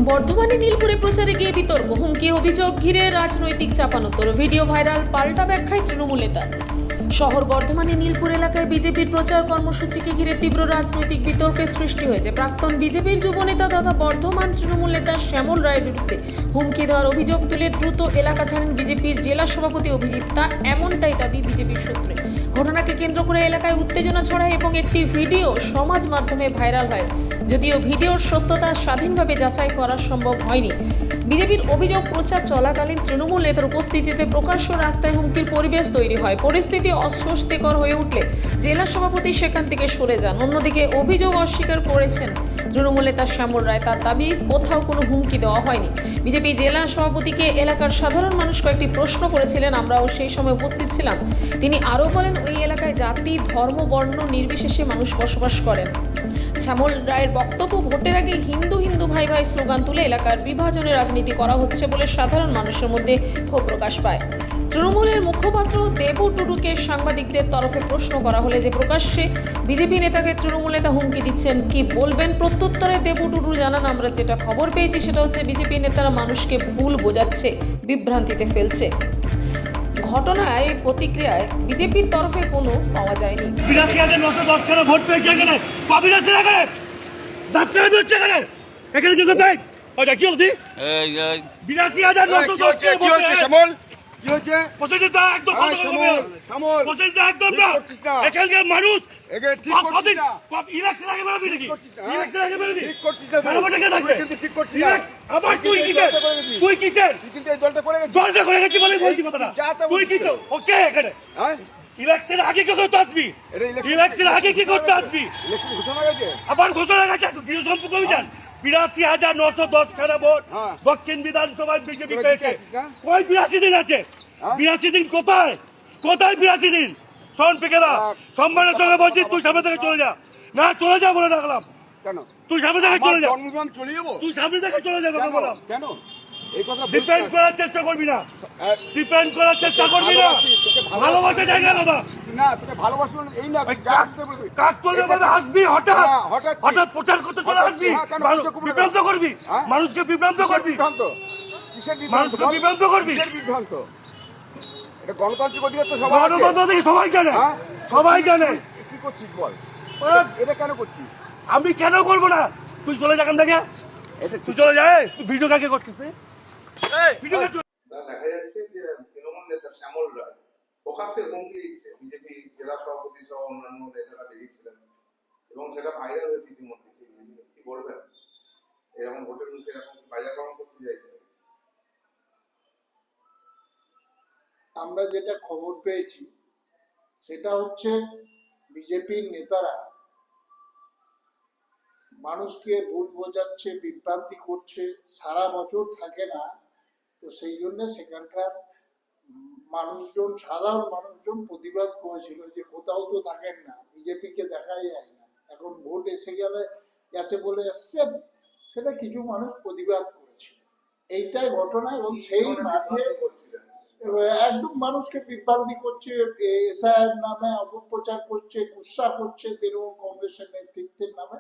বর্ধমানে নীলপুরে প্রচারে গিয়ে বিতর্ক, হুমকি, অভিযোগ ঘিরে রাজনৈতিক চাপানোতর, ভিডিও ভাইরাল, পাল্টা ব্যাখ্যায় তৃণমূল নেতা। শহর বর্ধমানে নীলপুর এলাকায় বিজেপির প্রচার কর্মসূচিকে ঘিরে তীব্র রাজনৈতিক বিতর্কের সৃষ্টি হয়েছে। প্রাক্তন বিজেপির যুবনেতা তথা বর্ধমান তৃণমূল নেতা শ্যামল রায়ের বিরুদ্ধে হুমকি দেওয়ার অভিযোগ তুলে দ্রুত এলাকা ছাড়েন বিজেপির জেলা সভাপতি অভিজিৎ। তা এমনটাই দাবি বিজেপির সূত্রে। ঘটনাকে কেন্দ্র করে এলাকায় উত্তেজনা ছড়ায় এবং একটি ভিডিও সমাজ মাধ্যমে ভাইরাল হয়। যদিও ভিডিওর সত্যতা স্বাধীনভাবে যাচাই করা সম্ভব হয়নি। বিজেপির অভিযোগ, প্রচার চলাকালীন তৃণমূল নেতার উপস্থিতিতে প্রকাশ্য রাস্তায় হুমকির পরিবেশ তৈরি হয়। পরিস্থিতি অস্বস্তিকর হয়ে উঠলে জেলা সভাপতি সেখান থেকে সরে যান। অন্যদিকে অভিযোগ অস্বীকার করেছেন তৃণমূল নেতা শ্যামল রায়। তার দাবি, কোথাও কোনো হুমকি দেওয়া হয়নি। বিজেপি জেলা সভাপতিকে এলাকার সাধারণ মানুষ কয়েকটি প্রশ্ন করেছিলেন, আমরাও সেই সময় উপস্থিত ছিলাম। তিনি আরও বলেন, ওই এলাকায় জাতি, ধর্ম, বর্ণ নির্বিশেষে মানুষ বসবাস করেন। শ্যামল রায়ের বক্তব্য, ভোটের আগে হিন্দু হিন্দু ভাই ভাই স্লোগান তুলে এলাকার বিভাজনের রাজনীতি করা হচ্ছে বলে সাধারণ মানুষের মধ্যে ক্ষোভ প্রকাশ পায়। তৃণমূলের মুখপাত্র দেবু টুডুকে সাংবাদিকদের তরফে প্রশ্ন করা হলে যে প্রকাশ্যে বিজেপি নেতাকে তৃণমূল নেতা হুমকি দিচ্ছেন, কি বলবেন? প্রত্যুত্তরে দেবু টুডু জানান, আমরা যেটা খবর পেয়েছি সেটা হচ্ছে বিজেপি নেতারা মানুষকে ভুল বোঝাচ্ছে, বিভ্রান্তিতে ফেলছে। ঘটনায় প্রতিক্রিয়ায় বিজেপির তরফে কোনো পাওয়া যায়নি। ৮২,৯১০ ভোট পেয়েছে এখানে, কবিরাজের এখানে ডাক্তার হচ্ছে এখানে, এখানে যেতে চাই ওইটা কি হচ্ছে? ৮২,৯১০ কি হচ্ছে শ্যামল? কি হচ্ছে? প্রসেসটা একদম বন্ধ করে দেবে। শ্যামল, প্রসেসটা একদম না। করছিস না। এখানকার মানুষ একে ঠিক করছিস না। ইলেকশন আগে বেরোবি নাকি? করছিস না। ইলেকশন আগে বেরোবি? ঠিক করছিস না। সারা বছর কে থাকবে? কিন্তু ঠিক করছিস না। আবার তুই কিসের? তুই কিসের? তুই কিন্তু এই দলটা করে গেছিস। দলটা করে গেছি বলে বলছি কথাটা। যা তা তুই কি বলছিস। তো ওকে এখানে হ্যাঁ? ইলেকশন আগে কি করতে আসবি? এটা ইলেকশন ইলেকশন আগে কি করতে আসবি? ইলেকশন ঘোষণা হয়ে গেছে। আবার ঘোষণা গেছে গৃহ সম্পর্ক অভিযান। ৮২,৯১০ খানা ভোট হ্যাঁ। দক্ষিণ বিধানসভায় বিজেপি তোরা পেয়েছে। জিতে আছিস না? কই ৮২ দিন আছে? হ্যাঁ? ৮২ দিন কোথায়? কোথায় ৮২ দিন? শোন পেকেদা, সম্মানের সঙ্গে বলছিস, তুই সামনে থেকে চলে যা। না চলে যা বলে রাখলাম। কেন? তুই সামনে থেকে চলে যা। আমার জন্মগ্রাম চলে যাবো? তুই সামনে থেকে চলে যা, কথা কেন? বললাম। কেন? এই কথা বলছিস ডিপেন্ড না। করার চেষ্টা করবি না। হ্যাঁ, ডিপেন্ড করার চেষ্টা করবি না। ভালোবাসি, তোকে ভালোবাসি। ভালোবাসা জায়গা আলাদা। না, তোকে ভালোবাসি বলে এই না, ওই যা আসতে বলবি। কাজ করলে এটা বলবে ঠিক। আসবি হঠাৎ হ্যাঁ, হঠাৎ কি? হঠাৎ প্রচার করতে চলে হঠাৎ আসবি, কি? হ্যাঁ, কেন? মানুষ কিসের কুমড়ো বিভ্রান্ত গাছ? করবি, হ্যাঁ? মানুষকে বিভ্রান্ত কিসের করবি, বিভ্রান্ত? কিসের বিভ্রান্ত? মানুষকে বল। বিভ্রান্ত করবি। কিসের বিভ্রান্ত? এটা গণতান্ত্রিক অধিকার তো সবার আছে। গণতন্ত্র থেকে সবাই জানে, হ্যাঁ? সবাই জানে। কি করছিস বল? ওরা- এটা কেন করছিস? আমি কেন করবো না? তুই চলে যা এখান থেকে, এটা তুই চলে যায়। ভিডিও কাকে করছিস? ভিডিও কাকে? দেখা যাচ্ছে যে তৃণমূল নেতা শ্যামল রায় প্রকাশ্যে হুমকি দিচ্ছে। বিজেপি জেলা সভাপতি সহ অন্যান্য নেতারা বেরিয়েছিলেন এবং সেটা ভাইরাল হয়েছে ইতিমধ্যে। কি বলবেন? এরকম ভোটের মুখে এরকম বাজারকরণ করতে চাইছে? আমরা যেটা খবর পেয়েছি সেটা হচ্ছে বিজেপির নেতারা মানুষকে ভুল বোঝাচ্ছে, বিভ্রান্তি করছে, সারা বছর থাকে না, তো সেই জন্য সেখানকার মানুষজন, সাধারণ মানুষজন প্রতিবাদ করেছিল যে কোথাও তো থাকেন না, বিজেপিকে দেখাই যায় না, এখন ভোট এসে গেছে বলে এসছেন, সেটা কিছু মানুষ প্রতিবাদ করেছিল। এইটাই ঘটনা। এবং সেই মাঝে একদম মানুষকে বিভ্রান্তি করছে, এসআইয়ের নামে অপপ্রচার করছে, গুসা করছে তৃণমূল কংগ্রেসের নেতৃত্বের নামে।